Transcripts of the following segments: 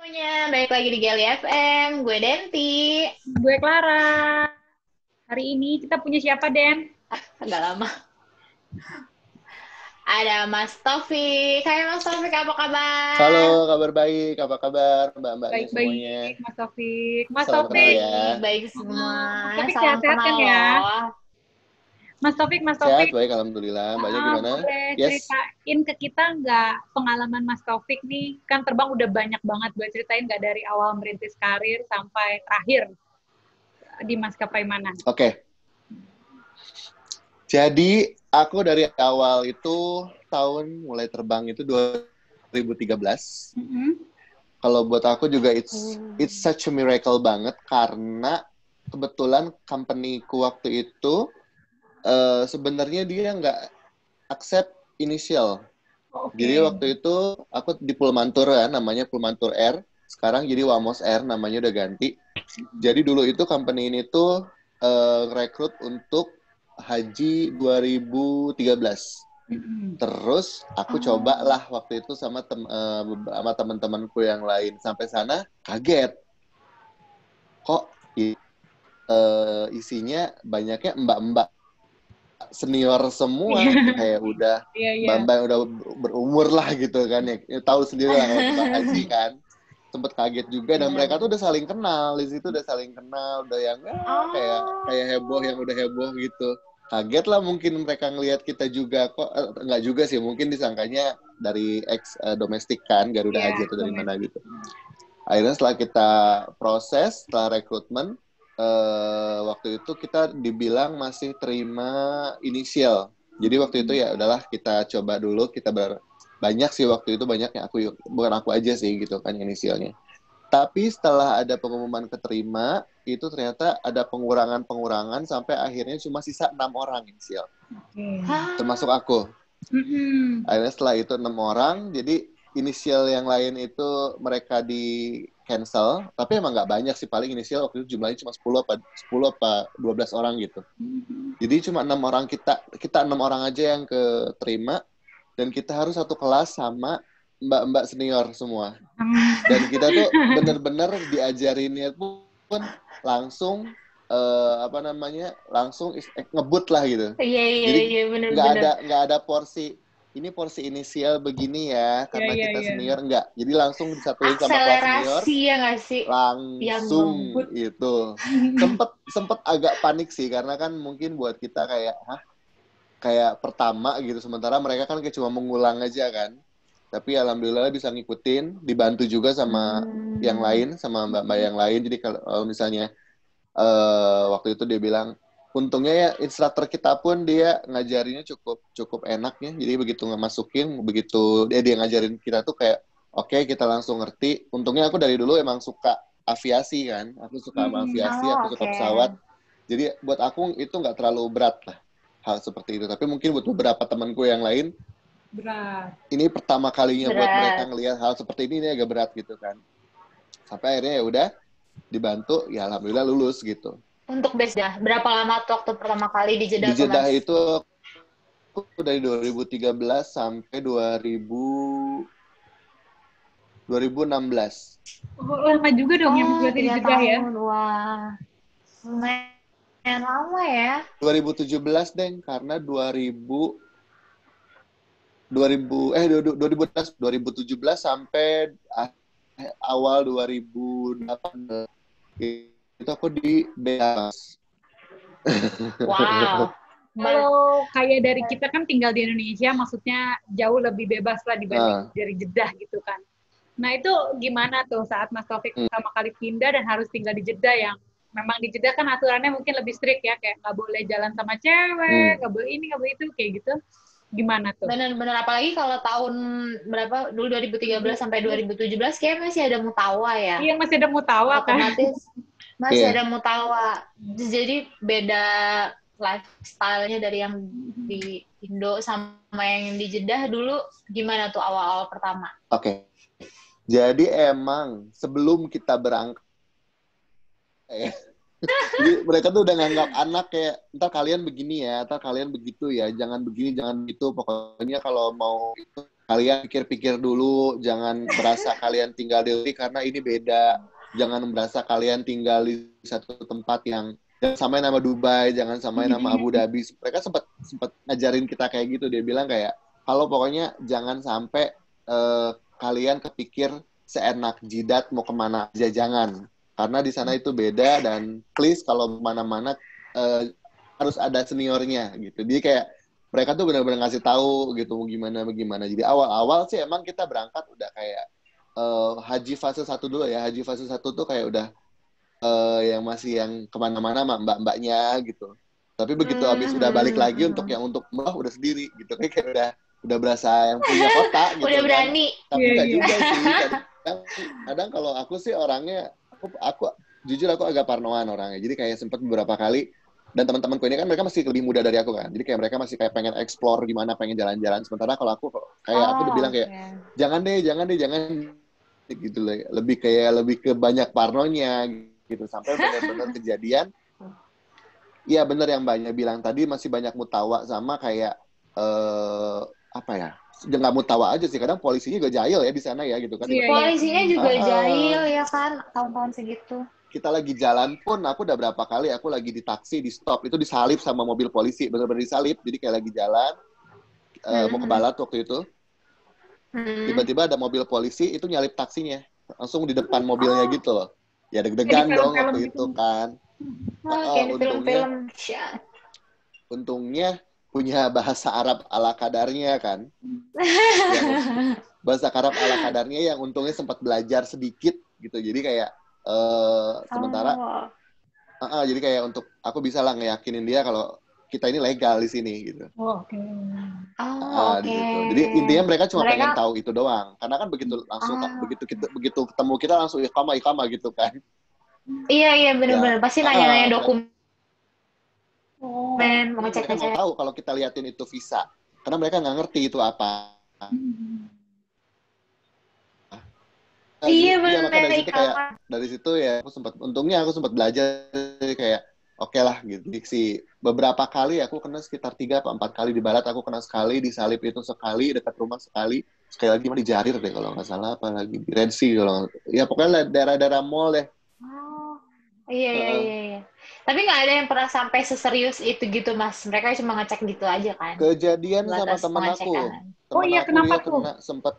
Semuanya, balik lagi di Gali FM. Gue Denti. Gue Clara. Hari ini kita punya siapa, Den? Agak lama. Ada Mas Taufik. Hai Mas Taufik, apa Halo, kabar? kabar baik. Apa kabar mbak-mbaknya semuanya? Baik-baik, Mas Taufik. Mas Salam kenal Taufik, Baik, ya. baik semua. Mas Taufik Salam sehat-sehat kenal kan ya? loh. Mas Taufik, Mas Sehat, Taufik, baik, alhamdulillah. Mbaknya gimana? boleh Yes. ceritain ke kita nggak pengalaman Mas Taufik nih? Kan terbang udah banyak banget. Boleh ceritain nggak dari awal merintis karir sampai terakhir di maskapai mana? Oke. Jadi, aku dari awal itu tahun mulai terbang itu 2013. Kalau buat aku juga it's such a miracle banget karena kebetulan company-ku waktu itu sebenarnya dia nggak accept initial. Jadi waktu itu aku di Pullmantur kan, namanya Pullmantur Air. Sekarang jadi Wamos Air, namanya udah ganti. Jadi dulu itu company ini tuh rekrut untuk haji 2013. Terus aku cobalah waktu itu sama teman-temanku yang lain. Sampai sana kaget. Kok isinya banyaknya mbak-mbak senior semua, kayak udah mbak-mbak udah berumur lah gitu kan ya tahu sendiri lah kalau tentang haji kan, sempet kaget juga dan mereka tuh udah saling kenal di situ, udah saling kenal, udah yang kayak heboh, yang udah heboh gitu. Kaget lah mungkin mereka ngelihat kita juga, kok nggak juga sih, mungkin disangkanya dari ex domestik kan, Garuda Haji atau dari mana gitu. Akhirnya setelah kita proses, setelah rekrutmen, waktu itu kita dibilang masih terima inisial. Jadi waktu itu ya udahlah kita coba dulu, banyak sih waktu itu, banyak yang bukan aku aja sih gitu kan inisialnya. Tapi setelah ada pengumuman keterima, itu ternyata ada pengurangan sampai akhirnya cuma sisa 6 orang inisial. Termasuk aku. Akhirnya setelah itu 6 orang, jadi inisial yang lain itu mereka di cancel, tapi emang nggak banyak sih, paling inisial waktu itu jumlahnya cuma 10 apa 12 orang gitu. Jadi cuma 6 orang, kita 6 orang aja yang keterima, dan kita harus satu kelas sama mbak-mbak senior semua. Dan kita tuh bener-bener diajarinnya pun langsung langsung ngebut lah gitu. Iya, bener-bener. Nggak ada porsi ini porsi inisial begini ya karena kita senior, enggak. Jadi langsung disatuin sama kelas senior. Akselerasi ya nggak sih? Langsung itu. Sempet agak panik sih karena kan mungkin buat kita kayak pertama gitu, sementara mereka kan kayak cuma mengulang aja kan. Tapi alhamdulillah bisa ngikutin, dibantu juga sama yang lain, sama mbak-mbak yang lain. Jadi kalau misalnya waktu itu dia bilang, untungnya ya instruktur kita pun dia ngajarinnya cukup enak ya. Jadi begitu dia ngajarin kita tuh kayak oke, kita langsung ngerti. Untungnya aku dari dulu emang suka aviasi kan. Aku suka sama aviasi, aku suka pesawat. Jadi buat aku itu nggak terlalu berat lah hal seperti itu. Tapi mungkin buat beberapa temanku yang lain berat. Ini pertama kalinya buat mereka ngelihat hal seperti ini agak berat gitu kan. Sampai akhirnya ya udah dibantu, ya alhamdulillah lulus gitu. Untuk Jeddah, berapa lama waktu pertama kali di Jeddah? Di Jeddah itu aku dari 2013 sampai 2016. Oh, lama juga dong yang berarti di Jeddah ya? Wah, lumayan lama ya. 2017 deh, karena 2017 sampai awal 2018 itu aku di Beas. Wow. Kalau kayak dari kita kan tinggal di Indonesia, maksudnya jauh lebih bebas lah dibanding dari Jeddah gitu kan. Nah itu gimana tuh saat Mas Taufik pertama kali pindah dan harus tinggal di Jeddah, yang memang di Jeddah kan aturannya mungkin lebih strict ya, kayak nggak boleh jalan sama cewek, nggak boleh ini, nggak boleh itu, kayak gitu. Gimana tuh? Bener-bener, apalagi kalau tahun berapa dulu, 2013 sampai 2017 kayak masih ada mutawa ya. Iya, masih ada mutawa kan. Otomatis masih ada mutawa. Jadi beda lifestyle-nya dari yang di Indo sama yang di Jeddah dulu. Gimana tuh awal-awal pertama? Oke. Jadi emang sebelum kita berangkat jadi mereka tuh udah nganggap anak kayak, ntar kalian begini ya, ntar kalian begitu ya, jangan begini, jangan gitu, pokoknya kalau mau itu kalian pikir-pikir dulu, jangan merasa kalian tinggal di sini karena ini beda. Jangan merasa kalian tinggal di satu tempat yang jangan samain nama Dubai, jangan samain nama Abu Dhabi. Mereka sempat ngajarin kita kayak gitu. Dia bilang kayak, kalau pokoknya jangan sampai kalian kepikir seenak jidat mau kemana aja, jangan. Karena di sana itu beda, dan please kalau kemana-mana harus ada seniornya gitu. Jadi kayak mereka tuh benar-benar ngasih tahu gitu gimana. Jadi awal-awal sih emang kita berangkat udah kayak haji fase 1 dulu ya. Haji fase 1 tuh kayak udah yang masih yang kemana-mana sama mbak-mbaknya gitu. Tapi begitu habis udah balik lagi untuk umrah udah sendiri gitu. Kayak udah berasa yang punya kota gitu. Udah berani. Kan. Tapi nggak juga sih. Kadang kalau aku sih orangnya, aku jujur aku agak parnoan orangnya. Jadi kayak sempat beberapa kali, dan teman-temanku ini kan mereka masih lebih muda dari aku kan. Jadi kayak mereka masih kayak pengen explore gimana, pengen jalan-jalan. Sementara kalau aku udah bilang kayak jangan deh gitu loh. Lebih ke banyak parnonya gitu, sampai benar-benar kejadian. Iya benar yang banyak bilang tadi, masih banyak mutawa sama kayak apa ya? Nggak mutawa aja sih, kadang polisinya juga jahil ya di sana ya gitu kan. Polisinya juga jahil ya kan, tahun-tahun segitu. Kita lagi jalan pun, aku udah berapa kali aku lagi di taksi, di stop, itu disalip sama mobil polisi, benar-benar disalip. Jadi kayak lagi jalan, mau ke Balat waktu itu, tiba-tiba ada mobil polisi, itu nyalip taksinya, langsung di depan mobilnya gitu loh. Ya deg-degan dong waktu itu kan. Untungnya punya bahasa Arab ala kadarnya kan. Bahasa Arab ala kadarnya yang untungnya sempat belajar sedikit gitu. Jadi kayak sementara jadi kayak untuk aku bisa lah ngeyakinin dia kalau kita ini legal di sini gitu. Oke. Gitu. Jadi intinya mereka cuma pengen tahu itu doang. Karena kan begitu langsung begitu ketemu kita langsung iqamah gitu kan. Iya benar-benar pasti nanya-nanya dokumen, mau ngecek. Mereka mau tahu kalau kita liatin itu visa. Karena mereka nggak ngerti itu apa. Iya benar. Dari situ ya untungnya aku sempat belajar kayak oke lah gitu. Diksi beberapa kali aku kena sekitar 3 atau 4 kali di Barat, aku kena sekali, di Salib itu sekali, dekat rumah sekali lagi di Jarir deh kalau nggak salah, apa lagi di Red Sea kalau ya pokoknya daerah-daerah mall deh. Iya. Tapi nggak ada yang pernah sampai seserius itu gitu Mas. Mereka cuma ngecek gitu aja kan. Kejadian sama temen aku. Kenapa tuh? Sempat.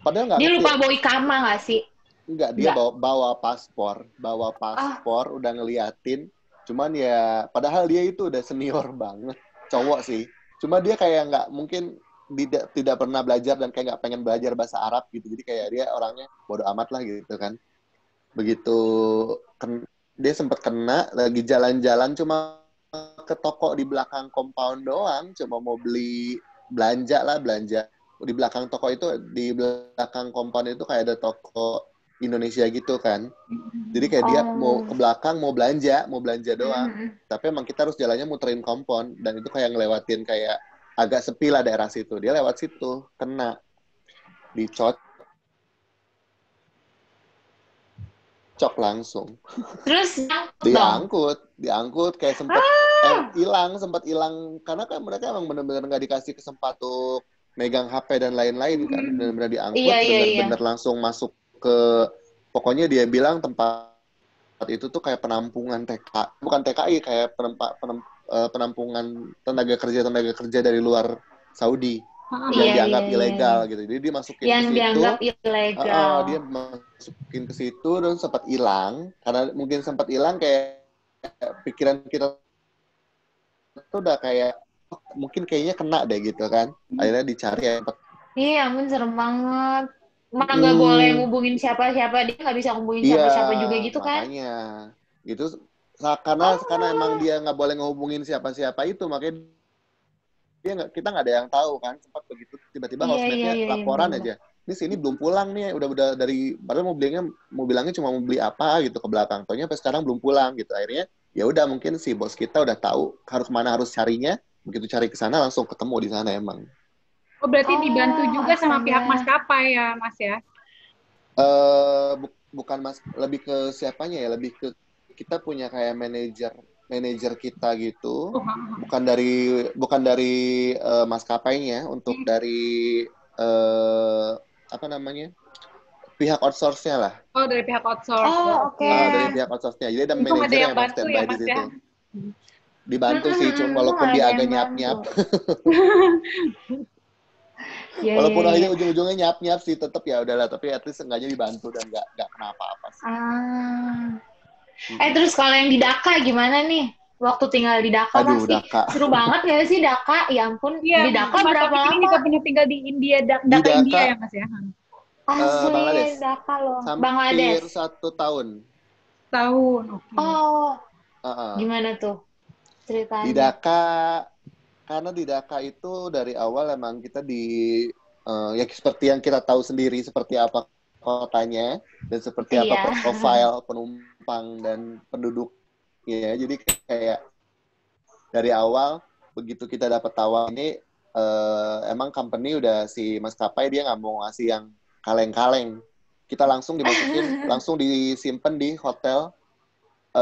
Padahal nggak. Dia lupa bawa iqamah nggak sih? Enggak, dia bawa paspor, udah ngeliatin. Cuman ya, padahal dia itu udah senior banget, cowok sih. Cuma dia kayak nggak mungkin tidak pernah belajar dan kayak nggak pengen belajar bahasa Arab gitu. Jadi kayak dia orangnya bodo amat lah gitu kan. Begitu dia sempat kena lagi jalan-jalan, cuma ke toko di belakang compound doang, cuma mau beli belanja di belakang toko itu, di belakang compound itu kayak ada toko Indonesia gitu kan. Jadi kayak dia mau ke belakang mau belanja doang. Tapi emang kita harus jalannya muterin compound, dan itu kayak ngelewatin kayak agak sepi lah daerah situ. Dia lewat situ kena dicocok langsung. Terus diangkut kayak sempat hilang karena kan mereka emang benar-benar nggak dikasih kesempatan untuk megang HP dan lain-lain kan, benar-benar diangkut, benar-benar langsung masuk ke, pokoknya dia bilang tempat itu tuh kayak penampungan bukan TKI, kayak penampungan tenaga kerja dari luar Saudi. Yang dianggap ilegal gitu. Jadi dia masukin ke situ. Dianggap ilegal. Dia masukin ke situ dan sempat hilang. Karena mungkin sempat hilang kayak pikiran kita itu udah kayak mungkin kayaknya kena deh gitu kan. Akhirnya dicari ya. Iya, ampun serem banget. Mana nggak boleh ngubungin siapa-siapa, dia nggak bisa ngubungin siapa-siapa juga gitu kan? Makanya gitu. Karena emang dia nggak boleh ngehubungin siapa-siapa itu, makanya kita nggak ada yang tahu kan. Sempat begitu tiba-tiba housemate-nya laporan aja, ini sini belum pulang nih, udah dari padahal mau bilangnya cuma mau beli apa gitu ke belakang, taunya sampai sekarang belum pulang gitu. Akhirnya ya udah, mungkin si bos kita udah tahu harus carinya, begitu cari ke sana langsung ketemu di sana emang. Berarti dibantu juga sama pihak maskapai ya Mas ya? Bukan Mas, lebih ke siapanya ya, lebih ke kita punya kayak manajer kita gitu, bukan dari maskapainya, untuk dari apa namanya, pihak outsource-nya lah. Oh, dari pihak outsource. Oh, oke. Dari pihak outsource-nya. Jadi ada manajer yang emang standby di situ. Dibantu sih, cuma walaupun dia agak nyap-nyap. Walaupun akhirnya ujung-ujungnya nyap-nyap sih, tetap ya udahlah. Tapi at least enggaknya dibantu dan nggak kenapa-apa sih. Terus kalau yang di Dhaka gimana nih? Waktu tinggal di Dhaka pasti seru banget ya sih Dhaka. Ya ampun, di Dhaka berapa lama? Ini juga pernah tinggal di India, Dhaka India ya Mas ya? Asli Dhaka loh. Hampir 1 tahun. Tahun, oke. Oh, gimana tuh ceritanya? Di Dhaka, karena di Dhaka itu dari awal emang kita ya seperti yang kita tahu sendiri seperti apa kotanya dan seperti apa profil penumpang dan penduduk ya. Jadi kayak dari awal begitu kita dapat tawaran ini emang company udah si maskapai dia nggak mau ngasih yang kaleng-kaleng. Kita langsung dimasukin, langsung disimpan di hotel,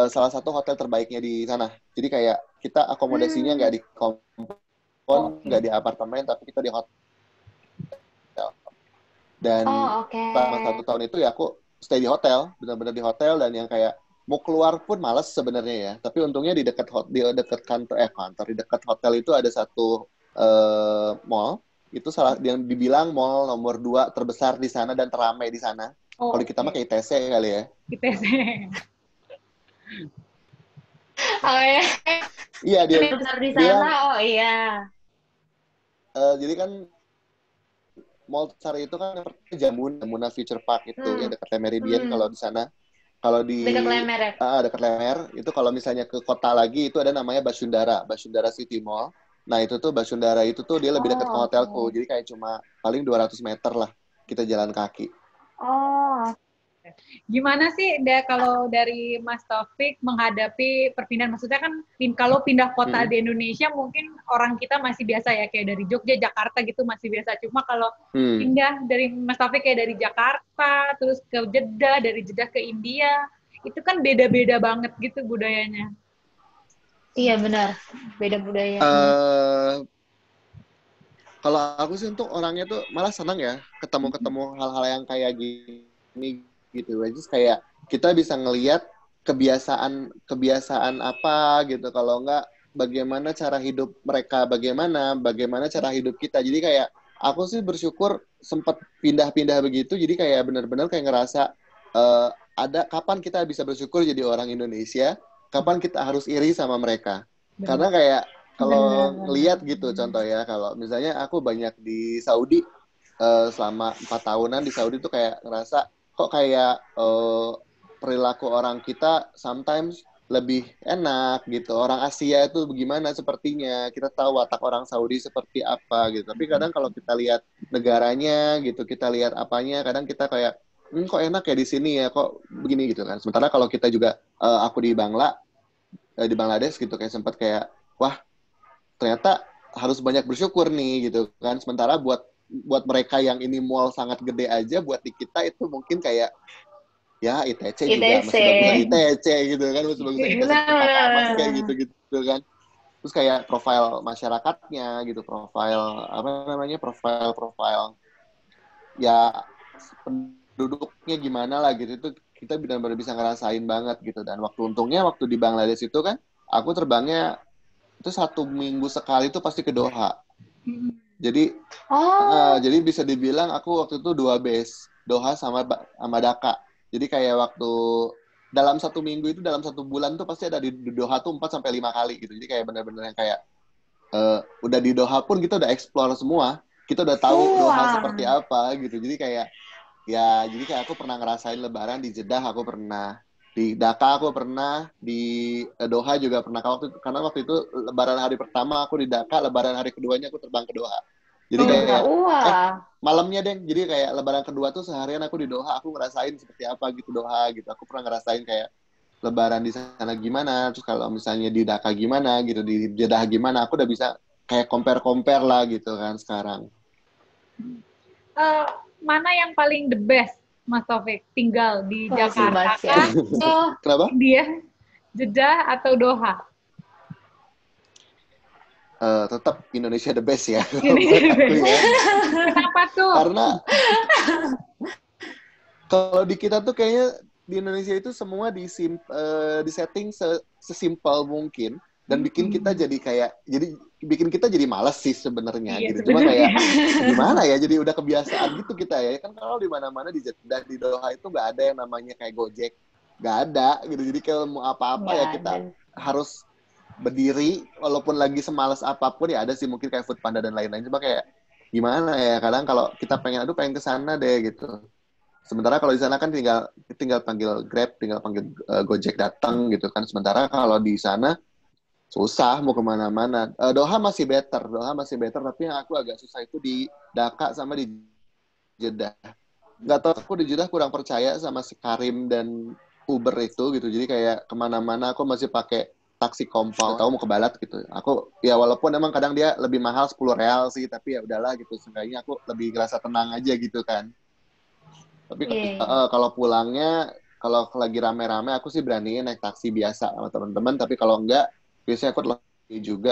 salah satu hotel terbaiknya di sana. Jadi kayak kita akomodasinya nggak di kompon, nggak di apartemen, tapi kita di hotel. Dan selama 1 tahun itu ya aku stay di hotel, benar-benar di hotel, dan yang kayak mau keluar pun males sebenarnya ya. Tapi untungnya di dekat di dekat hotel itu ada satu mall. Itu salah yang dibilang mall nomor 2 terbesar di sana dan teramai di sana. Kalau kita mah kayak ITC kali ya. ITC. Oh ya. Iya dia terbesar di sana. Oh iya. Jadi kan mall besar itu kan Jamuna Future Park itu yang dekat Meridian kalau di sana. Kalau di dekat Lemer ya? Dekat Lemer, itu kalau misalnya ke kota lagi itu ada namanya Basundara City Mall. Nah, itu tuh Basundara itu tuh dia lebih dekat ke hotelku. Jadi kayak cuma paling 200 meter lah kita jalan kaki. Gimana sih kalau dari Mas Taufik menghadapi perpindahan? Maksudnya kan kalau pindah kota di Indonesia mungkin orang kita masih biasa ya, kayak dari Jogja, Jakarta gitu masih biasa. Cuma kalau pindah dari Mas Taufik kayak dari Jakarta, terus ke Jeddah, dari Jeddah ke India, itu kan beda-beda banget gitu budayanya. Iya benar, beda budaya. Kalau aku sih untuk orangnya tuh malah senang ya ketemu hal-hal yang kayak gini gitu. Just kayak kita bisa ngelihat kebiasaan apa gitu. Kalau enggak bagaimana cara hidup mereka, bagaimana cara hidup kita. Jadi kayak aku sih bersyukur sempat pindah-pindah begitu. Jadi kayak benar-benar kayak ngerasa ada kapan kita bisa bersyukur jadi orang Indonesia, kapan kita harus iri sama mereka. Karena kayak kalau ngelihat gitu contoh ya, kalau misalnya aku banyak di Saudi selama 4 tahunan di Saudi tuh kayak ngerasa kok kayak perilaku orang kita sometimes lebih enak gitu. Orang Asia itu bagaimana sepertinya, kita tahu watak orang Saudi seperti apa gitu. Tapi kadang kalau kita lihat negaranya gitu, kita lihat apanya, kadang kita kayak kok enak ya di sini ya, kok begini gitu kan. Sementara kalau kita juga aku di Bangladesh gitu kayak sempat kayak wah ternyata harus banyak bersyukur nih gitu kan. Sementara buat mereka yang ini mall sangat gede aja, buat di kita itu mungkin kayak ya ITC juga masih bagus dari ITC gitu kan, masih bagus dari ITC kayak gitu kan. Terus kayak profil masyarakatnya gitu, profil ya penduduknya gimana lah gitu, itu kita benar-benar bisa ngerasain banget gitu. Dan untungnya waktu di Bangladesh itu kan aku terbangnya itu 1 minggu sekali itu pasti ke Doha. Jadi jadi bisa dibilang aku waktu itu 2 base, Doha sama Dhaka. Jadi kayak waktu dalam 1 minggu itu, dalam 1 bulan tuh pasti ada di Doha tuh 4-5 kali gitu. Jadi kayak benar-benar yang kayak udah di Doha pun kita udah explore semua, kita udah tahu Doha seperti apa gitu. Jadi kayak jadi kayak aku pernah ngerasain Lebaran di Jeddah, aku pernah di Dhaka, aku pernah di Doha juga pernah. Karena waktu itu Lebaran hari pertama aku di Dhaka, Lebaran hari keduanya aku terbang ke Doha. Jadi kayak malamnya deh, jadi kayak Lebaran kedua tuh seharian aku di Doha, aku ngerasain seperti apa gitu Doha gitu. Aku pernah ngerasain kayak Lebaran di sana gimana, terus kalau misalnya di Dhaka gimana gitu, di Jeddah gimana, aku udah bisa kayak compare lah gitu kan sekarang. Mana yang paling the best Mas Taufik tinggal di Jakarta kan? Kenapa? India, Jeddah atau Doha? tetap Indonesia the best ya. Kenapa tuh? Karena kalau di kita tuh kayaknya di Indonesia itu semua di setting sesimpel mungkin dan bikin kita jadi bikin kita jadi malas sih sebenarnya gitu. Cuma kayak gimana ya, jadi udah kebiasaan gitu kita ya. Kan kalau di mana-mana di Jeddah, di Doha itu nggak ada yang namanya kayak Gojek, nggak ada gitu. Jadi kalau mau apa-apa ya kita harus berdiri, walaupun lagi semalas apapun ya ada sih mungkin kayak Foodpanda dan lain-lain. Cuma kayak gimana ya, kadang kalau kita pengen ke sana deh gitu. Sementara kalau di sana kan tinggal panggil Grab, tinggal panggil Gojek datang gitu kan. Sementara kalau di sana susah mau kemana-mana. Doha masih better, tapi yang aku agak susah itu di Dhaka sama di Jeddah. Nggak tahu, aku di Jeddah kurang percaya sama si Karim dan Uber itu gitu. Jadi kayak kemana-mana aku masih pakai taksi compound, tahu mau ke Balat gitu. Aku ya walaupun emang kadang dia lebih mahal 10 real sih, tapi ya udahlah gitu. Seenggaknya aku lebih ngerasa tenang aja gitu kan. Tapi kalau pulangnya, kalau lagi rame-rame aku sih beraniin naik taksi biasa sama teman-teman. Tapi kalau enggak, biasanya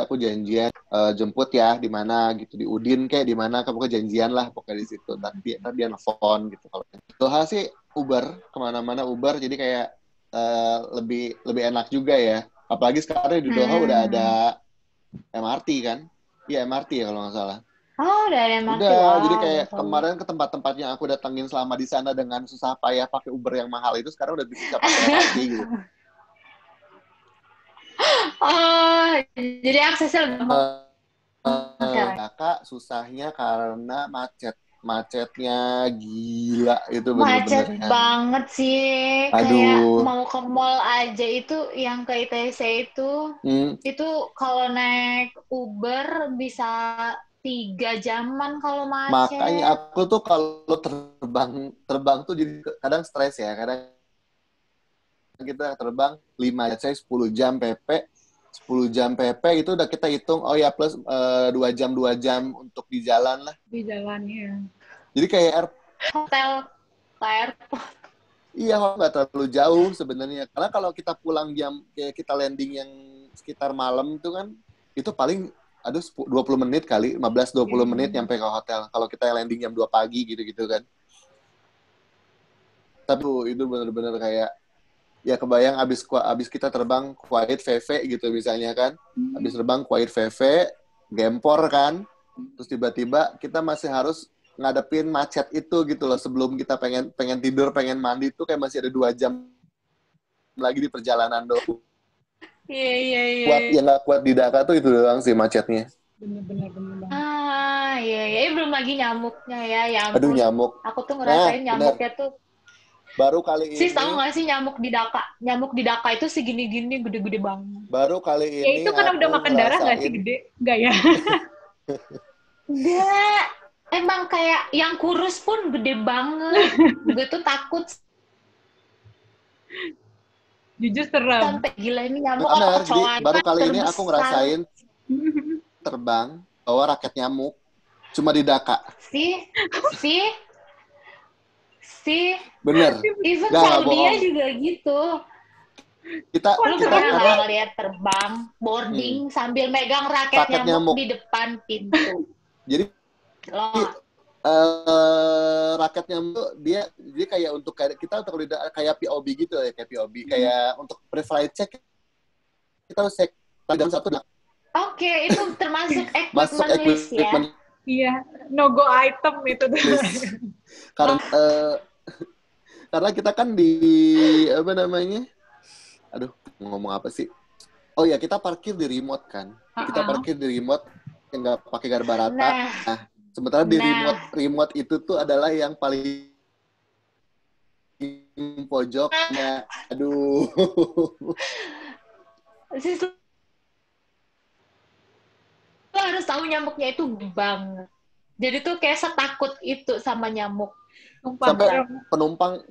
aku janjian jemput ya di mana gitu, di Udin kayak di mana, kamu janjian lah pokoknya di situ. Tapi dia nelfon gitu. Kalau Doha sih Uber, kemana-mana Uber, jadi kayak lebih enak juga ya. Apalagi sekarang di Doha udah ada MRT kan? Iya MRT ya kalau nggak salah. Oh, udah ada MRT. Udah, jadi kayak kemarin ke tempat-tempat yang aku datengin selama di sana dengan susah payah pakai Uber yang mahal itu, sekarang udah bisa pakai MRT gitu. Oh, jadi aksesnya lebih Kakak susahnya karena macetnya gila itu bener-bener macet banget sih. Aduh. Kayak mau ke mall aja itu yang ke ITC itu kalau naik Uber bisa 3 jaman kalau macet. Makanya aku tuh kalau terbang tuh jadi kadang stres ya. Kadang kita terbang 5 jam, 10 jam PP. 10 jam PP itu udah kita hitung, oh ya plus 2 jam untuk di jalan lah. Di jalan, ya. Jadi kayak hotel ke airport. Iya, nggak terlalu jauh sebenarnya. Karena kalau kita pulang jam, kayak kita landing yang sekitar malam itu kan, itu paling 20 menit kali, 15-20 menit nyampe ke hotel. Kalau kita landing jam 2 pagi gitu-gitu kan. Tapi itu benar-benar kayak, ya kebayang abis kita terbang Kuwait VV gitu misalnya kan. Abis terbang Kuwait VV, gempor kan. Terus tiba-tiba kita masih harus ngadepin macet itu gitu loh. Sebelum kita pengen tidur, pengen mandi tuh kayak masih ada 2 jam lagi di perjalanan doang. Iya. Yang nggak kuat di Dhaka tuh itu doang sih macetnya. Bener. Iya. Belum lagi nyamuknya ya ampun. Aduh, nyamuk. Aku tuh ngerasain nyamuknya tuh. Baru kali ini. Sis, tahu nggak sih nyamuk di Dhaka? Nyamuk di Dhaka itu segini-gini, gede-gede banget. Baru kali ini. Ya itu karena udah makan darah nggak sih gede? Nggak ya? Nggak. Emang kayak yang kurus pun gede banget. Gue tuh takut. Jujur serem. Sampai gila ini nyamuk apa kecoa. Baru kali ini aku ngerasain terbang bawa raket nyamuk. Cuma di Dhaka. Bener. Even Saudi juga gitu. Kita pernah lihat terbang, boarding sambil megang raket nyamuk di depan pintu. Jadi raket nyamuk dia kayak untuk kita kayak POB gitu ya, kayak POB kayak untuk pre-flight check kita harus cek jam 1. Oke, itu termasuk equipment list ya. Iya, no go item itu tuh. Karena kita kan di apa namanya? Aduh, ngomong apa sih? Oh ya, kita parkir di remote kan. Kita parkir di remote yang nggak pakai garba rata. Nah, sementara di remote itu tuh adalah yang paling pojoknya. Aduh. Lo harus tahu nyamuknya itu banget. Jadi tuh kayak setakut itu sama nyamuk. Sampai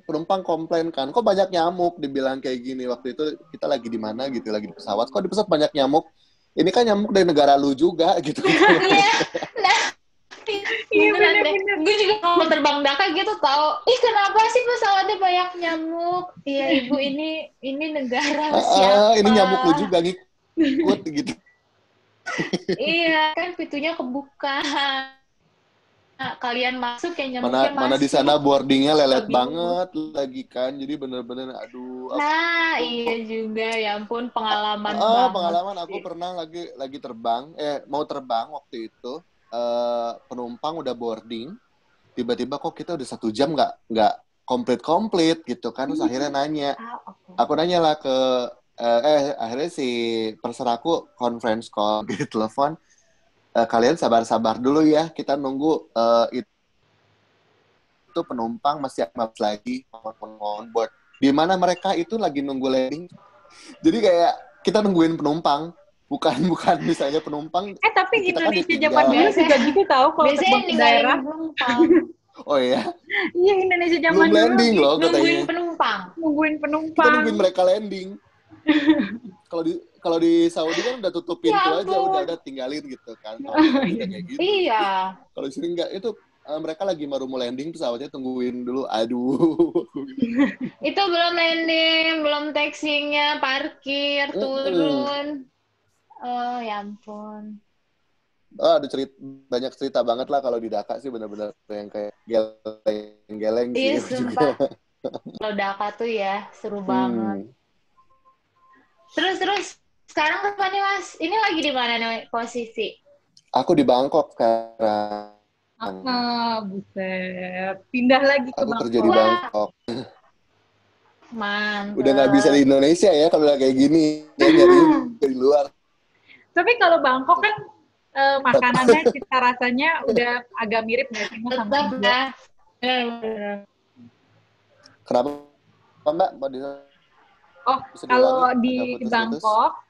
penumpang komplain kan, kok banyak nyamuk, dibilang kayak gini. Waktu itu kita lagi di mana gitu, lagi di pesawat, kok di pesawat banyak nyamuk. Ini kan nyamuk dari negara lu juga gitu. Iya, bener. Gue juga mau terbang Dhaka gitu tau. Kenapa sih pesawatnya banyak nyamuk? Iya ibu, ini negara siapa? Ini nyamuk lu juga ngikut gitu. Iya, kan pintunya kebuka. Kalian masuk, yang nyamuknya Mana di masuk. sana boardingnya lelet Lebih banget lagi kan, jadi bener-bener aduh. Nah, iya juga, ya ampun, pengalaman banget Pengalaman aku sih. pernah lagi terbang, mau terbang waktu itu, penumpang udah boarding, tiba-tiba kok kita udah 1 jam nggak komplit gitu kan, terus akhirnya nanya, aku nanya lah ke akhirnya si person aku conference call gitu, telepon, kalian sabar-sabar dulu ya, kita nunggu itu penumpang masih 15 lagi on board. Di mana mereka itu lagi nunggu landing. Jadi kayak kita nungguin penumpang, bukan misalnya penumpang. Tapi kita Indonesia kan zaman dulu juga gitu tahu kalau terbang ke daerah. Penumpang. Oh iya? Iya, Indonesia zaman belum landing dulu loh nungguin katanya. penumpang. Nungguin penumpang. Kita nungguin mereka landing. Kalau di Saudi kan udah tutup pintu Ya aja, udah tinggalin gitu kan. Kalau udah kayak gitu. Iya. Kalau di sini enggak, itu mereka lagi baru mau landing, pesawatnya tungguin dulu. Aduh. Itu belum landing, belum taxinya, parkir, turun. Oh, ya ampun. Ada banyak cerita banget lah kalau di Dhaka sih, benar-benar yang kayak geleng-geleng sih. Iya, sumpah. Kalau Dhaka tuh ya, seru banget. Terus, sekarang apa nih, Mas? Ini lagi di mana nih posisi? Aku di Bangkok sekarang. Buset. Pindah lagi ke Bangkok. Aku kerja di Bangkok. Mantap. Udah nggak bisa di Indonesia ya kalau kayak gini. Ya nyari di luar. Tapi kalau Bangkok kan makanannya, cita rasanya udah agak mirip nggak sih sama Indo? Kenapa, Mbak? Kalau di Bangkok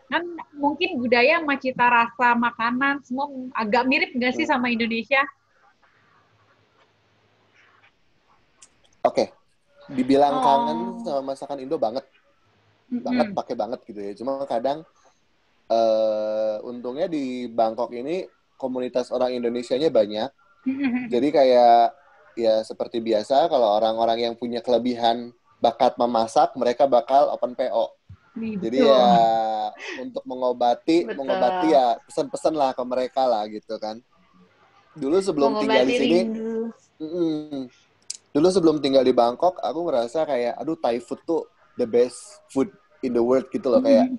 kan mungkin budaya sama cita rasa makanan semua agak mirip nggak sih sama Indonesia? Oke. Dibilang kangen sama masakan Indo banget. Pakai banget gitu ya. Cuma kadang untungnya di Bangkok ini komunitas orang Indonesianya banyak. Jadi kayak ya seperti biasa, kalau orang-orang yang punya kelebihan bakat memasak, mereka bakal open PO. Jadi ya untuk mengobati ya pesan-pesan lah ke mereka lah gitu kan. Dulu sebelum tinggal di sini, dulu sebelum tinggal di Bangkok, aku ngerasa kayak aduh, Thai food tuh the best food in the world gitu loh, kayak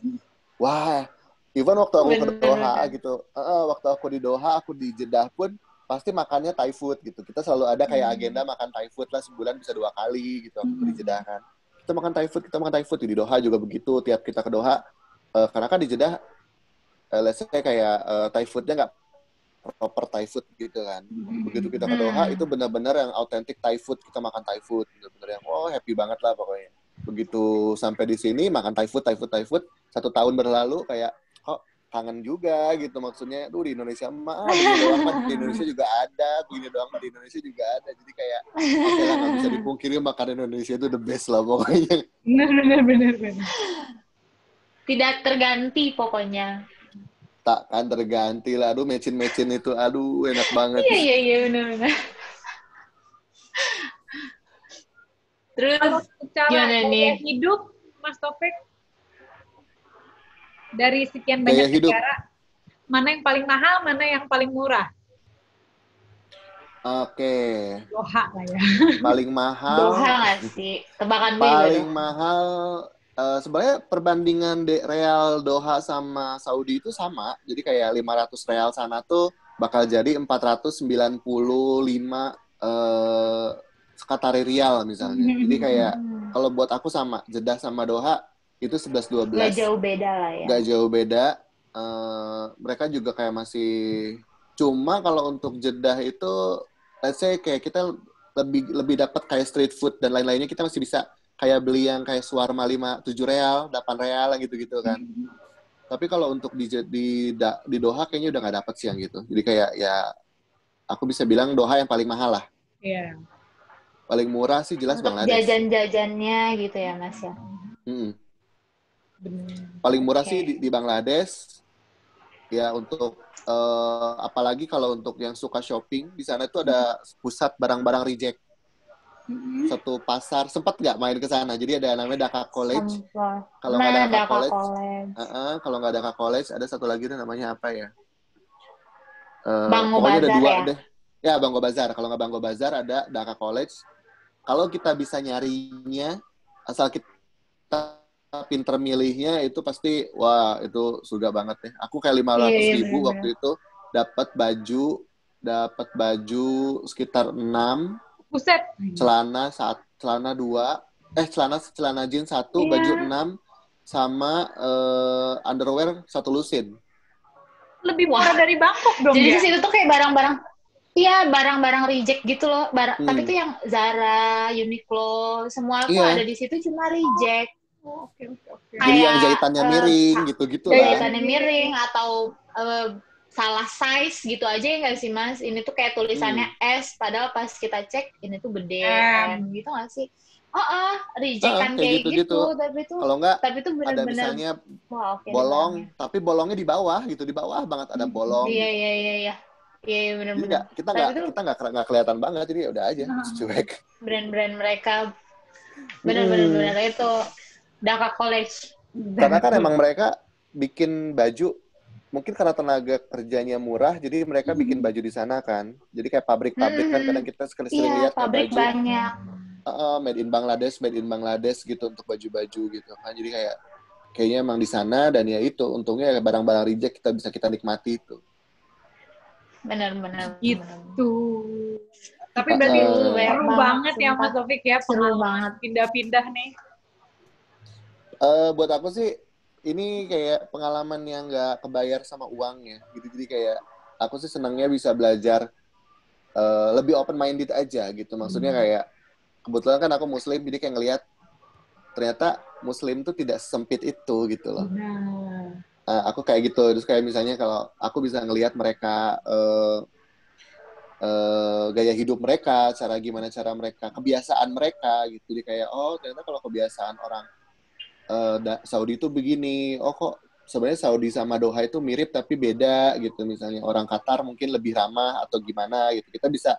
wah. Even waktu aku ke Doha gitu, waktu aku di Doha, aku di Jeddah pun pasti makannya Thai food gitu. Kita selalu ada kayak agenda makan Thai food lah, sebulan bisa 2 kali gitu waktu di Jeddah kan. Kita makan Thai food. Di Doha juga begitu, tiap kita ke Doha, karena kan di Jeddah, let's say kayak Thai foodnya nggak proper Thai food gitu kan. Begitu kita ke Doha, itu benar-benar yang authentic Thai food, kita makan Thai food, benar-benar yang happy banget lah pokoknya. Begitu sampai di sini makan Thai food, 1 tahun berlalu kayak kangen juga gitu, maksudnya di Indonesia begini doang mah di Indonesia juga ada, jadi kayak oke lah, nggak bisa dipungkiri makanan Indonesia itu the best lah pokoknya. Bener. Tidak terganti pokoknya. Takkan terganti lah, mecin itu enak banget. Iya benar. Terus kalau secara gaya hidup, Mas Taufik, dari sekian banyak negara, mana yang paling mahal, mana yang paling murah? Oke. Doha lah ya. Paling mahal. Doha nggak sih? Tebakan paling mahal, sebenarnya perbandingan real Doha sama Saudi itu sama. Jadi kayak 500 real sana tuh bakal jadi 495 Qatari rial misalnya. Jadi kayak kalau buat aku sama Jeddah sama Doha itu 11-12. Gak jauh beda lah ya. Gak jauh beda. Mereka juga kayak masih, cuma kalau untuk Jeddah itu let's say kayak kita lebih dapat kayak street food dan lain-lainnya, kita masih bisa kayak beli yang kayak shawarma 7 real, 8 real gitu kan. Tapi kalau untuk di Doha kayaknya udah gak dapet sih yang gitu. Jadi kayak ya aku bisa bilang Doha yang paling mahal lah. Iya. Paling murah sih jelas untuk Bangladesh. Jajan-jajannya gitu ya Mas ya. Paling murah sih di Bangladesh. Ya untuk apalagi kalau untuk yang suka shopping, di sana itu ada pusat barang-barang reject. satu pasar. Sempat nggak main ke sana? Jadi ada namanya Dhaka College. Kalau nggak Dhaka College, kalau nggak Dhaka College, ada satu lagi namanya apa ya? Banggo pokoknya Bazar, ada dua ya? deh. Ya, Banggo Bazar. Kalau nggak Banggo Bazar, ada Dhaka College. Kalau kita bisa nyarinya, asal kita pinter milihnya, itu pasti, wah, itu surga banget ya. Aku kayak 500.000 waktu itu dapat baju sekitar 6. Buset. Celana 2, celana jeans 1, baju 6, sama underwear 1 lusin. Lebih murah dari Bangkok dong. Jadi ya? di situ tuh kayak barang-barang reject gitu loh. Tapi itu yang Zara, Uniqlo, semua tuh ada di situ cuma reject. Oke. Jadi yang jahitannya miring gitu-gitu lah. Jahitannya miring atau salah size gitu aja ya nggak sih Mas? Ini tuh kayak tulisannya S, padahal pas kita cek ini tuh gede M gitu nggak sih? Rejectan kayak gitu. Kalau nggak, ada misalnya bolong, tapi bolongnya di bawah gitu, di bawah banget ada bolong. Iya, benar-benar. Kita nggak kelihatan banget, jadi udah aja cuek. Brand-brand mereka benar-benar itu Dhaka College. Karena kan emang mereka bikin baju, mungkin karena tenaga kerjanya murah, jadi mereka bikin baju di sana kan. Jadi kayak pabrik-pabrik kan kadang kita sering lihat pabrik baju banyak. Made in Bangladesh gitu untuk baju-baju gitu kan. Jadi kayaknya emang di sana, dan ya itu untungnya barang-barang reject kita nikmati itu. Benar-benar gitu. Tapi berarti seru banget ya Mas Taufik ya, pengalaman pindah-pindah nih. Buat aku sih ini kayak pengalaman yang nggak kebayar sama uangnya gitu. Jadi kayak aku sih senangnya bisa belajar lebih open minded aja gitu. Maksudnya kayak kebetulan kan aku Muslim, jadi kayak ngelihat ternyata Muslim tuh tidak sempit itu gitu loh. Aku kayak gitu. Terus kayak misalnya kalau aku bisa ngelihat mereka gaya hidup mereka, cara mereka, kebiasaan mereka gitu. Jadi kayak ternyata kalau kebiasaan orang Saudi itu begini, kok sebenarnya Saudi sama Doha itu mirip tapi beda gitu. Misalnya orang Qatar mungkin lebih ramah atau gimana gitu. Kita bisa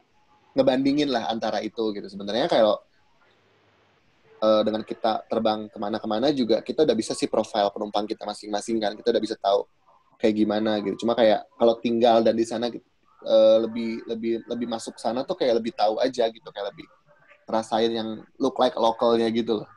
ngebandingin lah antara itu gitu. Sebenarnya kalau dengan kita terbang kemana-kemana juga kita udah bisa sih profil penumpang kita masing-masing kan. Kita udah bisa tahu kayak gimana gitu. Cuma kayak kalau tinggal dan di sana lebih masuk sana tuh kayak lebih tahu aja gitu, kayak lebih ngerasain yang look like localnya gitu loh.